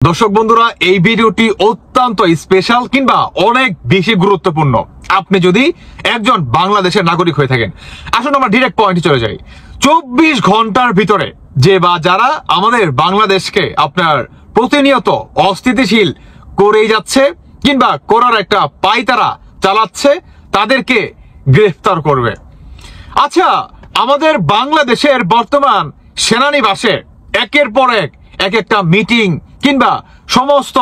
দর্শক বন্ধুরা, এই ভিডিওটি অত্যন্ত স্পেশাল কিংবা অনেক বেশি গুরুত্বপূর্ণ। আপনি যদি একজন বাংলাদেশের নাগরিক হয়ে থাকেন, আসুন আমরা ডিরেক্ট পয়েন্টে চলে যাই। 24 ঘন্টার ভিতরে যে বা যারা আমাদের বাংলাদেশকে আপনার প্রতিনিয়ত অস্থিতিশীল করেই যাচ্ছে কিংবা করার একটা পায়তারা চালাচ্ছে, তাদেরকে গ্রেফতার করবে। আচ্ছা, আমাদের বাংলাদেশের বর্তমান সেনানিবাসে একের পর এক একটা মিটিং কিংবা সমস্ত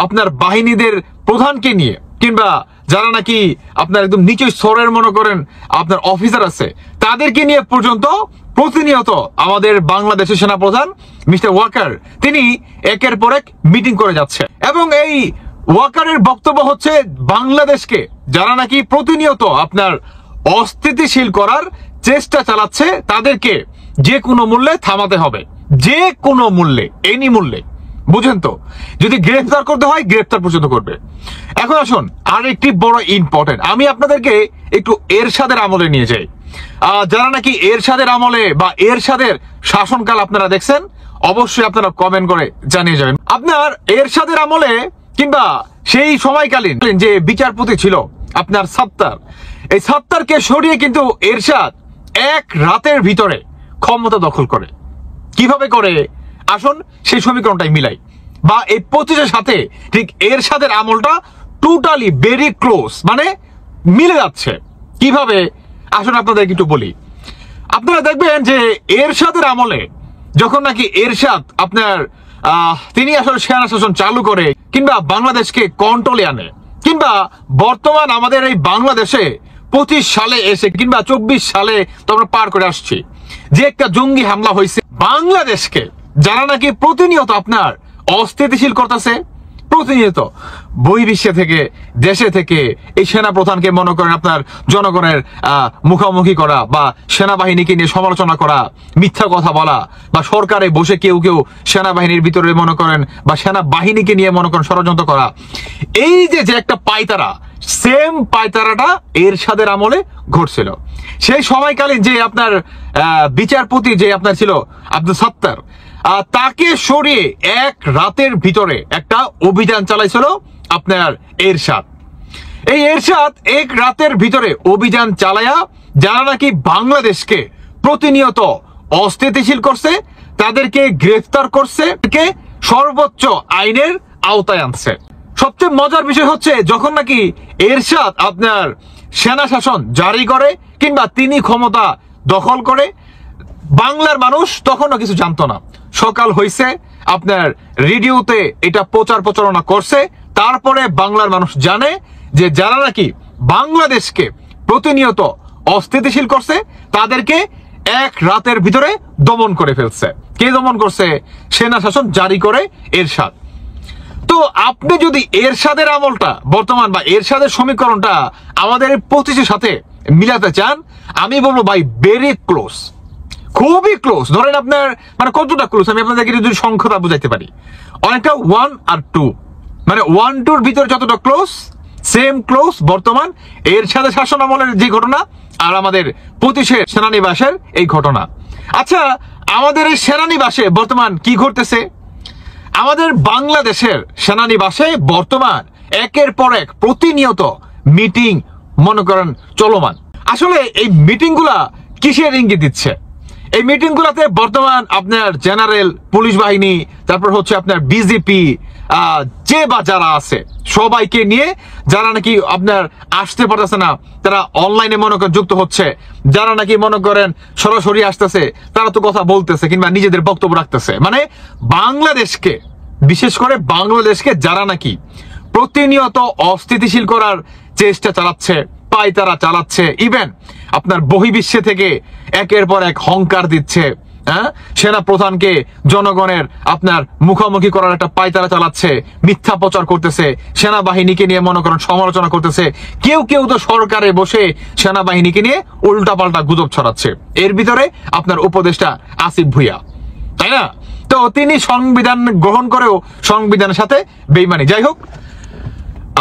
আপনার বাহিনীদের প্রধানকে নিয়ে কিংবা যারা নাকি আপনার একদম নিচু স্তরের মনে করেন আপনার অফিসার আছে, তাদেরকে নিয়ে পর্যন্ত প্রতিনিয়ত আমাদের বাংলাদেশের সেনাপ্রধান মিস্টার ওয়াকার তিনি একের পর এক মিটিং করে যাচ্ছে। এবং এই ওয়াকারের বক্তব্য হচ্ছে, বাংলাদেশকে যারা নাকি প্রতিনিয়ত আপনার অস্থিতিশীল করার চেষ্টা চালাচ্ছে, তাদেরকে যে কোনো মূল্যে থামাতে হবে, যে কোনো মূল্যে, এনি মূল্যে। বুঝেন তো? যদি গ্রেফতার করতে হয় গ্রেফতার পর্যন্ত করবে। এখন আসুন আর একটি বড় ইম্পর্টেন্ট, আমি আপনাদেরকে একটু এরশাদের আমলে নিয়ে যাই। যারা নাকি এরশাদের আমলে বা এরশাদের শাসনকাল আপনারা দেখছেন, অবশ্যই আপনারা কমেন্ট করে জানিয়ে যাবেন। আপনার এরশাদের আমলে কিংবা সেই সময়কালীন যে বিচারপতি ছিল আপনার সত্তার, এই সত্তারকে সরিয়ে কিন্তু এরশাদ এক রাতের ভিতরে ক্ষমতা দখল করে। কিভাবে করে আসুন সেই সমীকরণটাই মিলাই, বা এই 25-এর সাথে ঠিক এরশাদের আমলটা টোটালি ভেরি ক্লোজ, মানে মিলে যাচ্ছে। কিভাবে আসুন আপনাদের একটু বলি। আপনারা দেখবেন যে এরশাদের আমলে যখন নাকি এরশাদ আপনার তিনি আসলে সেনা শাসন চালু করে কিংবা বাংলাদেশকে কন্ট্রোলে আনে, কিংবা বর্তমান আমাদের এই বাংলাদেশে 25 সালে এসে কিংবা 24 সালে তো আমরা পার করে আসছি, যে একটা জঙ্গি হামলা হয়েছে বাংলাদেশকে, যারা নাকি প্রতিনিয়ত আপনার অস্থিতিশীল করতেছে, প্রতিনিয়ত বহির্বিশ্ব থেকে দেশে থেকে এই সেনা প্রধানকে মনে করেন আপনার জনগণের মুখোমুখি করা বা সেনাবাহিনীকে নিয়ে সমালোচনা করা, মিথ্যা কথা বলা, বা সরকারে বসে কেউ কেউ সেনাবাহিনীর ভিতরে মনে করেন বা সেনাবাহিনীকে নিয়ে মনে করেন ষড়যন্ত্র করা, এই যে একটা পায়তারা, সেম পায়তারাটা এরশাদের আমলে ঘটছিল। সেই সময়কালীন যে আপনার বিচারপতি যে আপনার ছিল আব্দুল সত্তার, তাকে সরিয়ে এক রাতের ভিতরে একটা অভিযান চালাইছিল আপনার এরশাদ। এই এরশাদ এক রাতের ভিতরে অভিযান চালায়া যারা নাকি বাংলাদেশকে প্রতিনিয়ত অস্থিতিশীল করছে, তাদেরকে গ্রেফতার করছে, সর্বোচ্চ আইনের আওতায় আনছে। সবচেয়ে মজার বিষয় হচ্ছে, যখন নাকি এরশাদ আপনার সেনা শাসন জারি করে কিংবা তিনি ক্ষমতা দখল করে, বাংলার মানুষ তখনও কিছু জানতো না। সকাল হয়েছে, আপনার রেডিওতে এটা প্রচারণা করছে, তারপরে বাংলার মানুষ জানে যে যারা নাকি বাংলাদেশকে প্রতিনিয়ত অস্থিতিশীল করছে, তাদেরকে এক রাতের ভিতরে দমন করে ফেলছে। কে দমন করছে? সেনা শাসন জারি করে এরশাদ। তো আপনি যদি এরশাদের আমলটা বর্তমান বা এরশাদের সমীকরণটা আমাদের 25-এর সাথে মিলাতে চান, আমি বলবো ভাই ভেরি ক্লোজ, খুবই ক্লোজ। ধরেন আপনার মানে কতটা ক্লোজ, আমি আপনাদেরকে যদি সংখ্যাটা বুঝাইতে পারি, অনেকটা 1 আর 2, মানে 1-2-র ভিতরে যতটা ক্লোজ, সেম ক্লোজ বর্তমান এরশাদের শাসন আমলের যে ঘটনা আর আমাদের 25-এর সেনানিবাসের এই ঘটনা। আচ্ছা, আমাদের এই সেনানিবাসে বর্তমান কি ঘটতেছে? আমাদের বাংলাদেশের সেনানিবাসে বর্তমান একের পর এক প্রতিনিয়ত মিটিং মনে করেন চলমান। আসলে এই মিটিং গুলা কিসের ইঙ্গিত দিচ্ছে? এই মিটিং গুলাতে বর্তমান আপনার জেনারেল, পুলিশ বাহিনী, তারপর হচ্ছে আপনার বিজেপি, যে বা যারা আছে সবাইকে নিয়ে, যারা নাকি আপনার আসতে পারতেছে না তারা অনলাইনে মনে করেন যুক্ত হচ্ছে, যারা নাকি মনে করেন সরাসরি আসতেছে তারা তো কথা বলতেছে কিংবা নিজেদের বক্তব্য রাখতেছে। মানে বাংলাদেশকে, বিশেষ করে বাংলাদেশকে যারা নাকি প্রতিনিয়ত অস্থিতিশীল করার চেষ্টা চালাচ্ছে, পায়তারা চালাচ্ছে, ইভেন আপনার বহির্বিশ্ব থেকে একের পর এক হুঙ্কার দিচ্ছে, সেনা প্রধানকে জনগণের আপনার মুখোমুখি করার একটা পায়তারা চালাচ্ছে, মিথ্যা প্রচার করতেছে, সেনাবাহিনীকে নিয়ে মনে করেন সমালোচনা করতেছে, কেউ কেউ তো সরকারে বসে সেনাবাহিনীকে নিয়ে উল্টাপাল্টা গুজব ছড়াচ্ছে। এর ভিতরে আপনার উপদেষ্টা আসিফ ভুঁইয়া, তাই না? তো তিনি সংবিধান গ্রহণ করেও সংবিধানের সাথে বেইমানি। যাই হোক,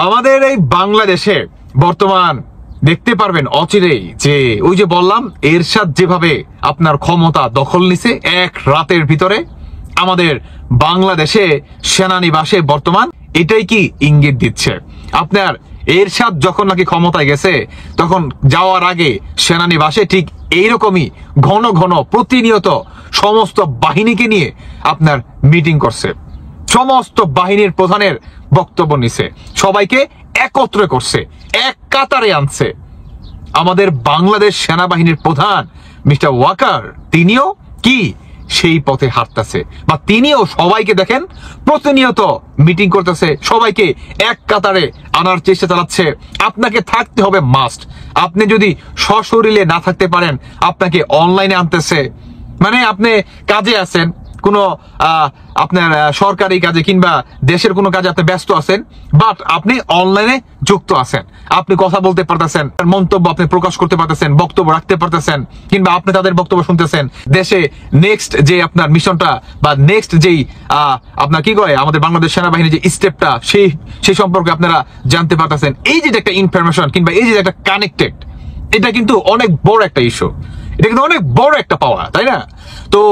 আমাদের এই বাংলাদেশে বর্তমান দেখতে পারবেন অচিরেই যে ওই যে বললাম এরশাদ যেভাবে আপনার ক্ষমতা দখল নিছে এক রাতের ভিতরে, আমাদের বাংলাদেশে সেনানিবাসে বর্তমান এটাই কি ইঙ্গিত দিচ্ছে। আপনার এরশাদ যখন নাকি ক্ষমতায় গেছে তখন যাওয়ার আগে সেনানিবাসে ঠিক এইরকমই ঘন ঘন প্রতিনিয়ত সমস্ত বাহিনীকে নিয়ে আপনার মিটিং করছে, সমস্ত বাহিনীর প্রধানের বক্তব্য নিছে, সবাইকে একত্রে করছে, এক কাতারে আনছে। আমাদের বাংলাদেশ সেনাবাহিনীর প্রধান মিস্টার ওয়াকার তিনিও কি সেই পথে হাঁটতেছে, বা তিনিও সবাইকে দেখেন প্রতিনিয়ত মিটিং করতেছে, সবাইকে এক কাতারে আনার চেষ্টা চালাচ্ছে। আপনাকে থাকতে হবে মাস্ট, আপনি যদি সশরীরে না থাকতে পারেন আপনাকে অনলাইনে আনতেছে। মানে আপনি কাজে আছেন, কোনো আপনার সরকারি কাজে কিংবা দেশের কোনো কাজে আপনি ব্যস্ত আছেন, বাট আপনি অনলাইনে যুক্ত আছেন, আপনি কথা বলতে পারতেছেন, মন্তব্য আপনি প্রকাশ করতে পারতেছেন, বক্তব্য রাখতে পারতেছেন, কিংবা আপনি তাদের বক্তব্য শুনতেছেন। দেশে নেক্সট যে আপনার মিশনটা বা নেক্সট যেই আপনার কি কয় আমাদের বাংলাদেশ সেনাবাহিনীর যে স্টেপটা সেই সম্পর্কে আপনারা জানতে পারতেছেন। এই যে একটা ইনফরমেশন কিংবা এই যে একটা কানেক্টেড, এটা কিন্তু অনেক বড় একটা ইস্যু, এটা কিন্তু অনেক বড় একটা পাওয়া, তাই না? তো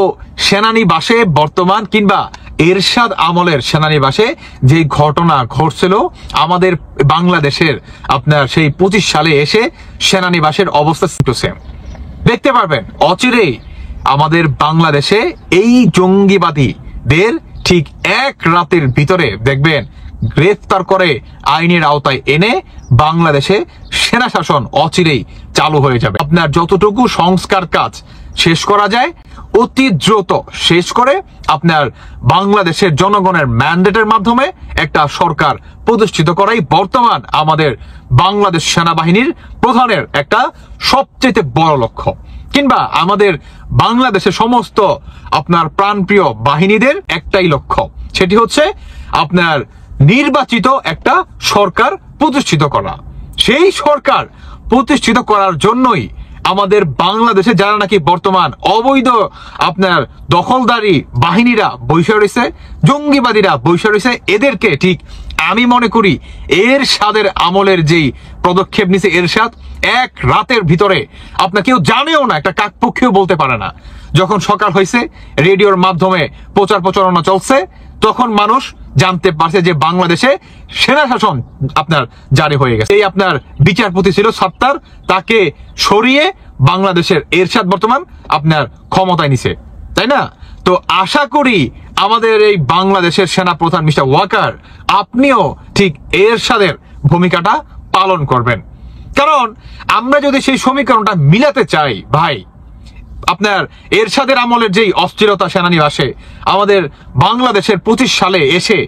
সেনানিবাসে বর্তমান কিংবা এরশাদ আমলের সেনানিবাসে যে ঘটনা ঘটছিল আমাদের বাংলাদেশের আপনার সেই 25 সালে এসে সেনানিবাসের অবস্থা সেম দেখতে পারবেন। অচিরেই আমাদের বাংলাদেশে এই জঙ্গিবাদীদের ঠিক এক রাতের ভিতরে দেখবেন গ্রেফতার করে আইনের আওতায় এনে বাংলাদেশে সেনা শাসন অচিরেই চালু হয়ে যাবে। আপনার যতটুকু সংস্কার কাজ শেষ করা যায় অতি দ্রুত শেষ করে আপনার বাংলাদেশের জনগণের ম্যান্ডেটের মাধ্যমে একটা সরকার প্রতিষ্ঠিত করাই বর্তমান আমাদের বাংলাদেশ সেনাবাহিনীর প্রধানের একটা সবচেয়ে বড় লক্ষ্য, কিংবা আমাদের বাংলাদেশের সমস্ত আপনার প্রাণপ্রিয় বাহিনীদের একটাই লক্ষ্য, সেটি হচ্ছে আপনার নির্বাচিত একটা সরকার প্রতিষ্ঠিত করা। সেই সরকার প্রতিষ্ঠিত করার জন্যই আমাদের বাংলাদেশে যারা নাকি বর্তমান অবৈধ আপনার দখলদারি বাহিনীরা বৈশা রয়েছে, জঙ্গিবাদীরা বৈশা রয়েছে, এদেরকে ঠিক আমি মনে করি এরশাদের আমলের যেই পদক্ষেপ নিছে এরশাদ, এক রাতের ভিতরে আপনার কেউ জানেও না, একটা কাকপক্ষীও বলতে পারে না। যখন সকাল হয়েছে রেডিওর মাধ্যমে প্রচার প্রচারণা চলছে, তখন মানুষ জানতে পারছে যে বাংলাদেশে সেনা শাসন আপনার জারি হয়ে গেছে। এই আপনার বিচারপতি ছিল সত্তার, তাকে সরিয়ে বাংলাদেশের এরশাদ বর্তমান আপনার ক্ষমতায় নিছে, তাই না? তো আশা করি আমাদের এই বাংলাদেশের সেনা প্রধান মিস্টার ওয়াকার আপনিও ঠিক এরশাদের ভূমিকাটা পালন করবেন। কারণ আমরা যদি সেই সমীকরণটা মিলাতে চাই ভাই, আপনার এরশাদের আমলের যেই অস্থিরতা সেনানিবাসে আমাদের বাংলাদেশের 25 সালে এসে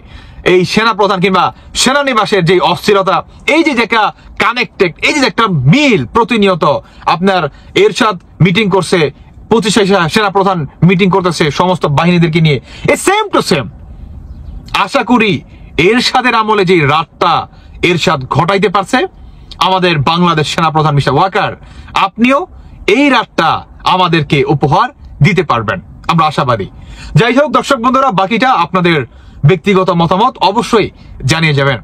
এই সেনা প্রধান কিংবা সেনানিবাসের যে অস্থিরতা, এই যে একটা কানেক্টেড, এই যে একটা মিল প্রতিনিয়ত আপনার এরশাদ মিটিং করছে, 25 সেনা প্রধান মিটিং করতেছে সমস্ত বাহিনীদেরকে নিয়ে, এই সেম টু সেম আশা করি এরশাদের আমলে যে রাতটা এরশাদ ঘটাইতে পারছে আমাদের বাংলাদেশ সেনা প্রধান মিস্টার ওয়াকার, আপনিও এই রাতটা আমাদেরকে উপহার দিতে পারবেন, আমরা আশাবাদী। যাই হোক দর্শক বন্ধুরা, বাকিটা আপনাদের ব্যক্তিগত মতামত অবশ্যই জানিয়ে যাবেন।